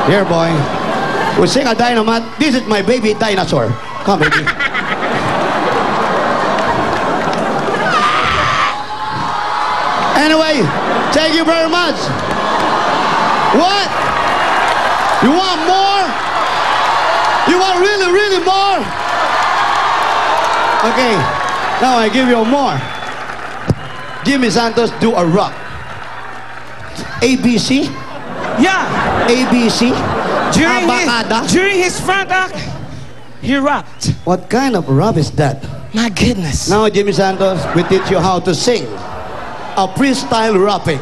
Here, boy. We sing a dynamite. This is my baby dinosaur. Come, baby. Anyway, thank you very much. What? You want more? You want really, really more? Okay, now I give you more. Jimmy Santos do a rock. ABC? Yeah. ABC? During his front act, he rapped. What kind of rap is that? My goodness. Now, Jimmy Santos, we teach you how to sing. A freestyle rapping.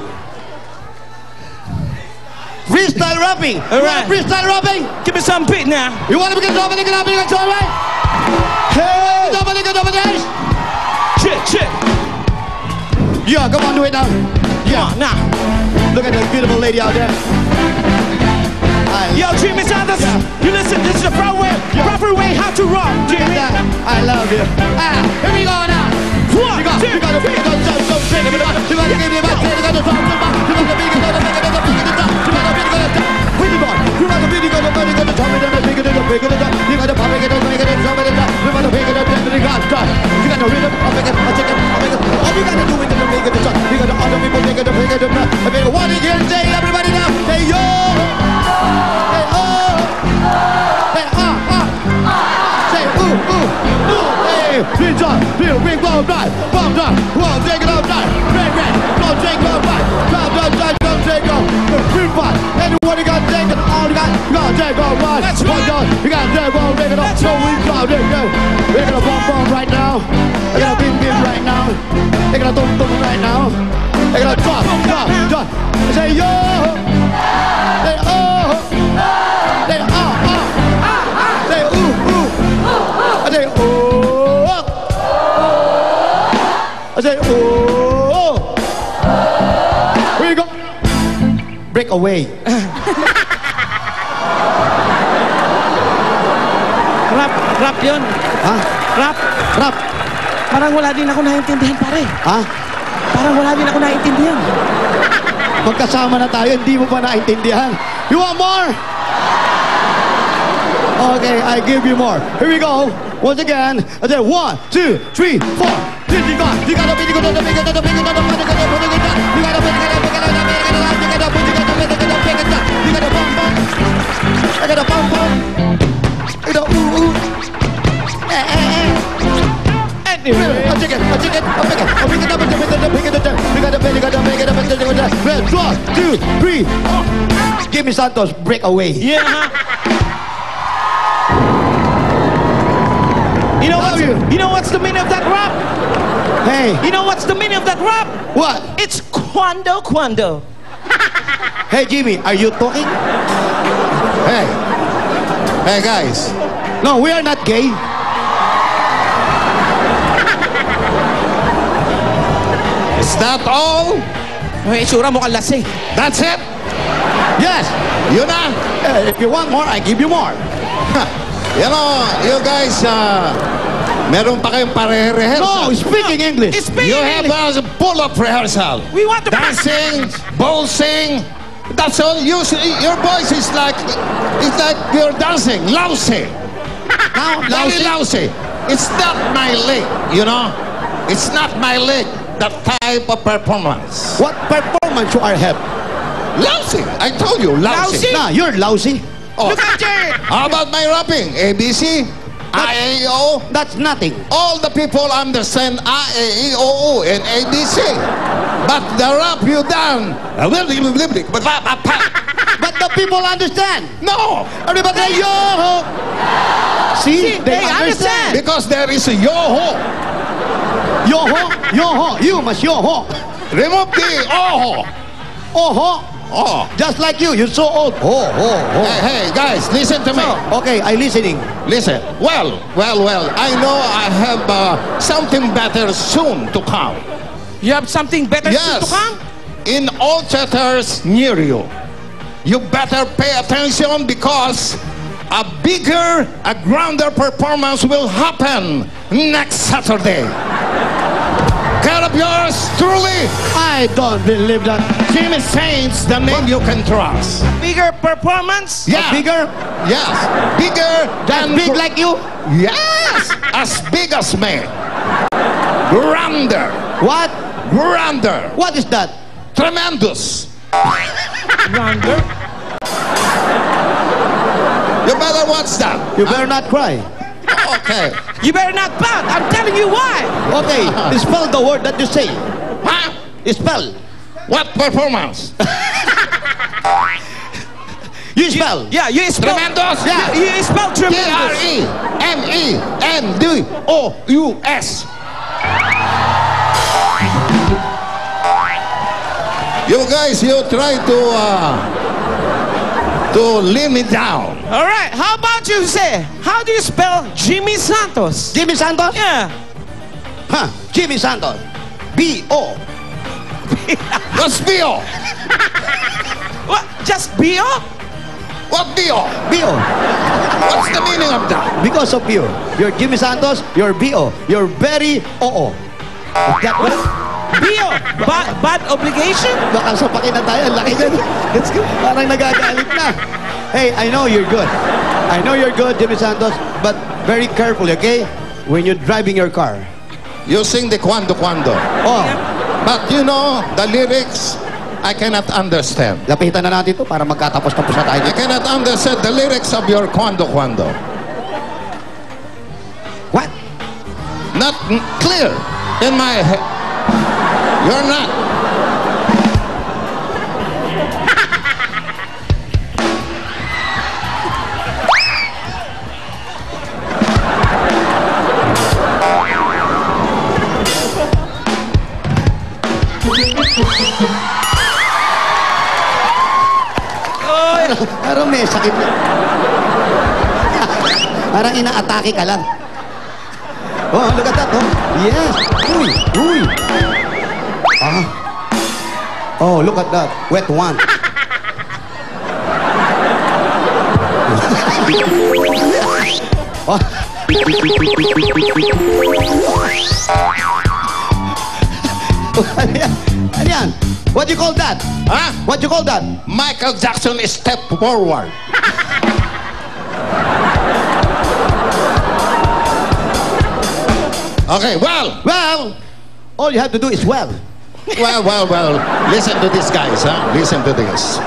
Freestyle rapping. All right. Freestyle rapping. Give me some beat now. You want to begin somebody? Hey! Chick. Yeah, come on, do it now. Yeah. Come on, now. Look at that beautiful lady out there. Yo, Jimmy Santos, you listen, this is the proper way how to rock, Jimmy. I love you. Here we go now. One, two, three. One again, say everybody now. Say yo. Say oh. Say say ooh, ooh, ooh. Hey, beats on, feel, big blow, right, bomb down, well, take it up, right, red, blow, take it up, right, don't take off, the free fight, anyone you got, take it, all you got take off, right, that's right, you got to take off, take it off, so we got it, we're gonna bomb right now, we're gonna beat right now, they're gonna dump right now, they're gonna drop, say yo, say oh, say say ooh, I say oh, I say oh, here you go, break away. Rap yun. Ha? Rap. Parang wala din ako naiintindihan, pare. Ha? Parang wala din ako naiintindihan. Magkasama na tayo, hindi mo pa naintindihan. You want more? Okay, I give you more. Here we go. Once again, I say 1, 2, 3, 4. Give me Santos, break away. Yeah. You know what's the meaning of that rap? Hey. You know what's the meaning of that rap? What? It's quando. Hey, Jimmy, are you talking? Hey guys. No, we are not gay. Is that all? May itsura mo kang lasing. That's it? Yes. Yun na? If you want more, I give you more. You know, you guys, meron pa kayong No, pare-rehearsal. speaking English. You have a pull-up rehearsal. We want to dancing, bouncing. That's all. Your voice is like you're dancing, lousy. Very lousy. It's not my leg, you know. It's not my leg. That type of performance. What performance you are have? Lousy. I told you, lousy. Nah, you're lousy. Oh. Look at it. How about my rapping? ABC, I-A-E-O. That's nothing. All the people understand I-A-E-O-O and ABC. But the rap you done, But the people understand. no, Everybody say yo. See, they understand. because there is a yo-ho. Yo-ho. You must yo-ho. Remove the oh-ho. Oh-ho. Oh. Just like you, you're so old. Oh. Hey, guys, listen to me. Okay, I'm listening. Listen. Well. I know I have something better soon to come. You have something better to come? In all theaters near you. You better pay attention because a bigger, a grander performance will happen next Saturday. Get of yours, truly, I don't believe that. Jimmy Saint's the name you can trust. Bigger performance? Yeah. Bigger? Yes. Bigger That than... big like you? Yes. As big as me. Grander. What? Grander. What is that? Tremendous. Wonder? You better watch that. You better not cry. Okay. You better not pout. I'm telling you why. Okay, spell the word that you say. Huh? Spell. What performance? You spell. Yeah, you spell. Tremendous? Yeah, you spell tremendous. Tremendous. You guys, you try to lean me down. All right. How about you say? How do you spell Jimmy Santos? Jimmy Santos? Yeah. Huh? Jimmy Santos. B-O. What's Bio? What? Just B.O.? What Bio? B-O. What's the meaning of that? Because of you. You're Jimmy Santos, you're B.O. You're very O-O. Is that what? B.O. Bad obligation? Baka sapakin na tayo. Ang laki dyan. Let's go. Parang nagagalit na. Hey, I know you're good. I know you're good, Jimmy Santos, but very careful, okay? When you're driving your car. You sing the Cuando Cuando. Oh, But you know, the lyrics, I cannot understand. lapitan na natin ito para magkatapos-tapos na tayo. I cannot understand the lyrics of your Cuando Cuando. What? Not clear in my head. You're not. Parang may sakit na. Parang ina-atake ka lang. Oh, look at that, oh. Yes. Uy, uy. Ah. Oh, look at that. Wet one. Oh. Ano yan? Ano yan? What do you call that? Huh? What do you call that? Michael Jackson step forward. Okay, well, All you have to do is well. Listen to this, guys, huh? Listen to this.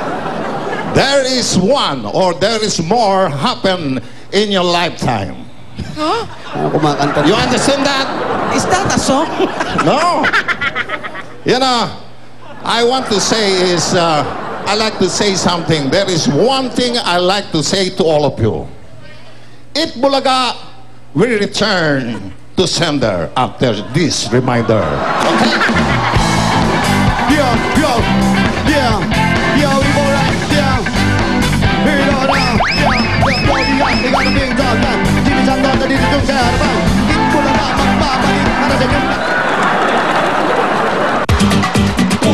There is one or there is more happen in your lifetime. Ano kumakanta? You understand that? Is that a song? No. You know, I want to say is, I like to say something. There is one thing I like to say to all of you. It Bulaga will return to sender after this reminder. Okay? Yeah, we go right, yeah. Here we go now, we got a big dog, yeah. Jimmy Santos, na dito sa harapan. It Bulaga, magbabalik para sa inyo.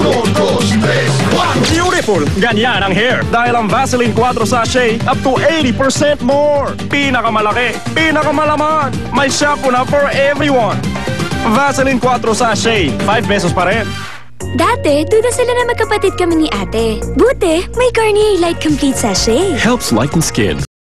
1, 2, 3, 4. Beautiful! Ganyan ang hair. Dahil ang Vaseline 4 sachet up to 80% more. Pinakamalaki, pinakamalaman. May shampoo na for everyone. Vaseline 4 sachet, 5 pesos pa rin. Dati, duda sila na magkapatid kami ni ate. Buti, may Garnier Light Complete Sachet. Helps lighten skin.